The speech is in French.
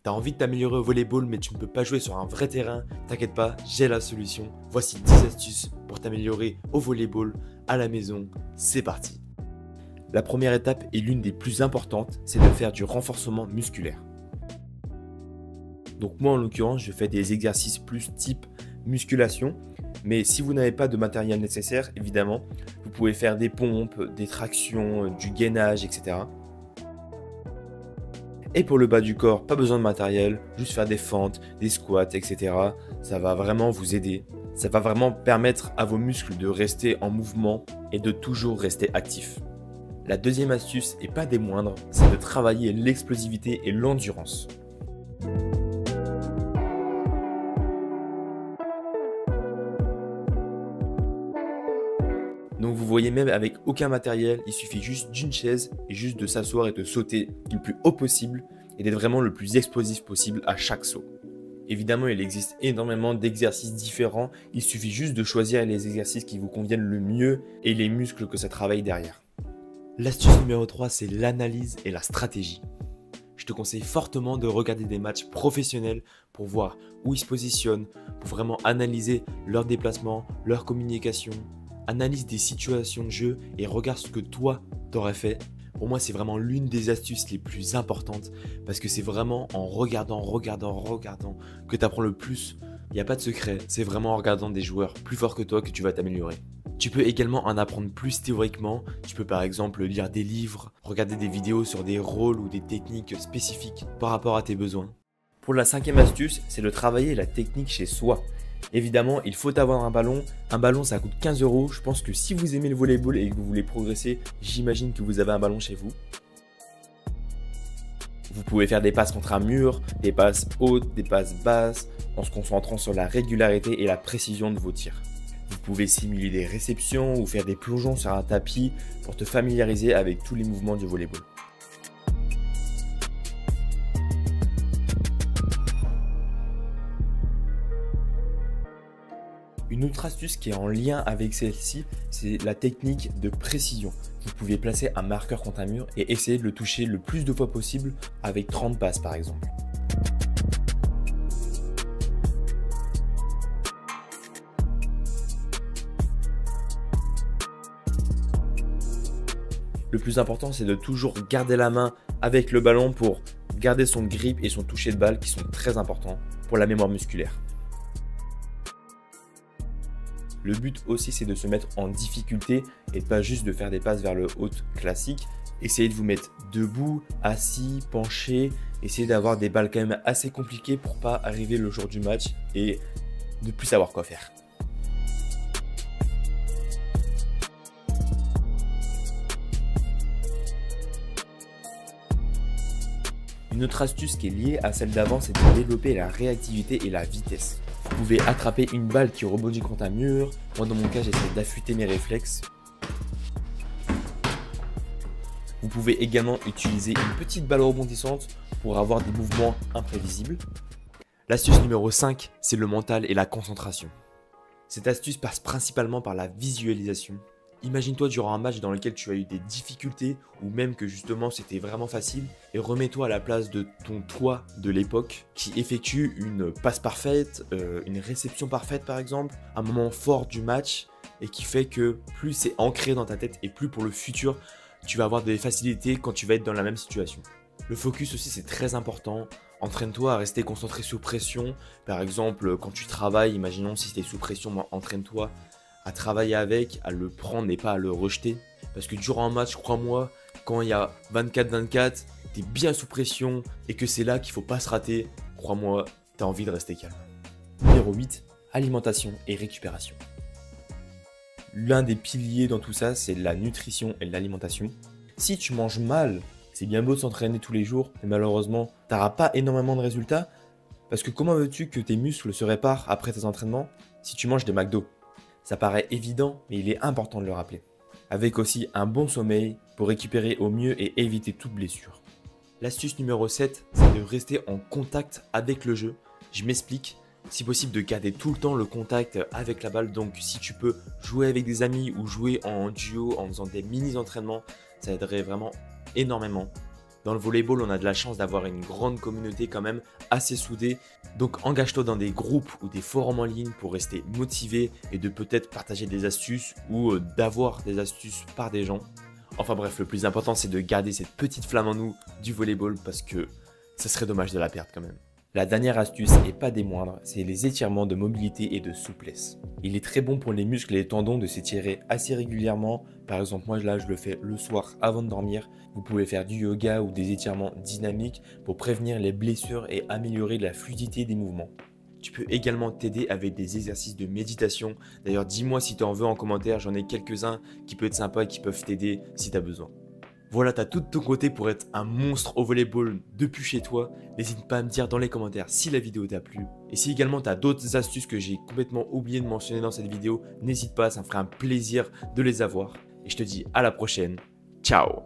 T'as envie de t'améliorer au volleyball mais tu ne peux pas jouer sur un vrai terrain? T'inquiète pas, j'ai la solution. Voici 10 astuces pour t'améliorer au volleyball à la maison. C'est parti. La première étape et l'une des plus importantes, c'est de faire du renforcement musculaire. Donc moi en l'occurrence, je fais des exercices plus type musculation. Mais si vous n'avez pas de matériel nécessaire, évidemment, vous pouvez faire des pompes, des tractions, du gainage, etc. Et pour le bas du corps, pas besoin de matériel, juste faire des fentes, des squats, etc. Ça va vraiment vous aider. Ça va vraiment permettre à vos muscles de rester en mouvement et de toujours rester actifs. La deuxième astuce, et pas des moindres, c'est de travailler l'explosivité et l'endurance. Donc vous voyez, même avec aucun matériel, il suffit juste d'une chaise et juste de s'asseoir et de sauter le plus haut possible et d'être vraiment le plus explosif possible à chaque saut. Évidemment, il existe énormément d'exercices différents, il suffit juste de choisir les exercices qui vous conviennent le mieux et les muscles que ça travaille derrière. L'astuce numéro 3, c'est l'analyse et la stratégie. Je te conseille fortement de regarder des matchs professionnels pour voir où ils se positionnent, pour vraiment analyser leurs déplacements, leur communication. Analyse des situations de jeu et regarde ce que toi t'aurais fait. Pour moi, c'est vraiment l'une des astuces les plus importantes parce que c'est vraiment en regardant que tu apprends le plus. Il n'y a pas de secret, c'est vraiment en regardant des joueurs plus forts que toi que tu vas t'améliorer. Tu peux également en apprendre plus théoriquement. Tu peux par exemple lire des livres, regarder des vidéos sur des rôles ou des techniques spécifiques par rapport à tes besoins. Pour la cinquième astuce, c'est de travailler la technique chez soi. Évidemment, il faut avoir un ballon. Un ballon, ça coûte 15 €. Je pense que si vous aimez le volleyball et que vous voulez progresser, j'imagine que vous avez un ballon chez vous. Vous pouvez faire des passes contre un mur, des passes hautes, des passes basses, en se concentrant sur la régularité et la précision de vos tirs. Vous pouvez simuler des réceptions ou faire des plongeons sur un tapis pour te familiariser avec tous les mouvements du volleyball. Une autre astuce qui est en lien avec celle-ci, c'est la technique de précision. Vous pouvez placer un marqueur contre un mur et essayer de le toucher le plus de fois possible avec 30 passes par exemple. Le plus important, c'est de toujours garder la main avec le ballon pour garder son grip et son toucher de balle qui sont très importants pour la mémoire musculaire. Le but aussi, c'est de se mettre en difficulté et pas juste de faire des passes vers le haut classique. Essayez de vous mettre debout, assis, penché. Essayez d'avoir des balles quand même assez compliquées pour pas arriver le jour du match et ne plus savoir quoi faire. Une autre astuce qui est liée à celle d'avant, c'est de développer la réactivité et la vitesse. Vous pouvez attraper une balle qui rebondit contre un mur. Moi, dans mon cas, j'essaie d'affûter mes réflexes. Vous pouvez également utiliser une petite balle rebondissante pour avoir des mouvements imprévisibles. L'astuce numéro 5, c'est le mental et la concentration. Cette astuce passe principalement par la visualisation. Imagine-toi durant un match dans lequel tu as eu des difficultés ou même que justement c'était vraiment facile et remets-toi à la place de ton toi de l'époque qui effectue une passe parfaite, une réception parfaite par exemple, un moment fort du match et qui fait que plus c'est ancré dans ta tête et plus pour le futur tu vas avoir des facilités quand tu vas être dans la même situation. Le focus aussi c'est très important. Entraîne-toi à rester concentré sous pression. Par exemple, quand tu travailles, imaginons si tu es sous pression, entraîne-toi à travailler avec, à le prendre et pas à le rejeter. Parce que durant un match, crois-moi, quand il y a 24-24, tu es bien sous pression et que c'est là qu'il ne faut pas se rater, crois-moi, tu as envie de rester calme. Numéro 8, alimentation et récupération. L'un des piliers dans tout ça, c'est la nutrition et l'alimentation. Si tu manges mal, c'est bien beau de s'entraîner tous les jours, mais malheureusement, tu n'auras pas énormément de résultats. Parce que comment veux-tu que tes muscles se réparent après tes entraînements si tu manges des McDo ? Ça paraît évident, mais il est important de le rappeler. Avec aussi un bon sommeil pour récupérer au mieux et éviter toute blessure. L'astuce numéro 7, c'est de rester en contact avec le jeu. Je m'explique, si possible de garder tout le temps le contact avec la balle. Donc si tu peux jouer avec des amis ou jouer en duo en faisant des mini-entraînements, ça aiderait vraiment énormément. Dans le volleyball, on a de la chance d'avoir une grande communauté quand même assez soudée. Donc engage-toi dans des groupes ou des forums en ligne pour rester motivé et de peut-être partager des astuces ou d'avoir des astuces par des gens. Enfin bref, le plus important c'est de garder cette petite flamme en nous du volleyball parce que ça serait dommage de la perdre quand même. La dernière astuce, et pas des moindres, c'est les étirements de mobilité et de souplesse. Il est très bon pour les muscles et les tendons de s'étirer assez régulièrement. Par exemple, moi là je le fais le soir avant de dormir. Vous pouvez faire du yoga ou des étirements dynamiques pour prévenir les blessures et améliorer la fluidité des mouvements. Tu peux également t'aider avec des exercices de méditation. D'ailleurs, dis-moi si tu en veux en commentaire, j'en ai quelques-uns qui peuvent être sympas et qui peuvent t'aider si tu as besoin. Voilà, tu as tout de ton côté pour être un monstre au volleyball depuis chez toi. N'hésite pas à me dire dans les commentaires si la vidéo t'a plu. Et si également tu as d'autres astuces que j'ai complètement oublié de mentionner dans cette vidéo, n'hésite pas, ça me ferait un plaisir de les avoir. Et je te dis à la prochaine. Ciao!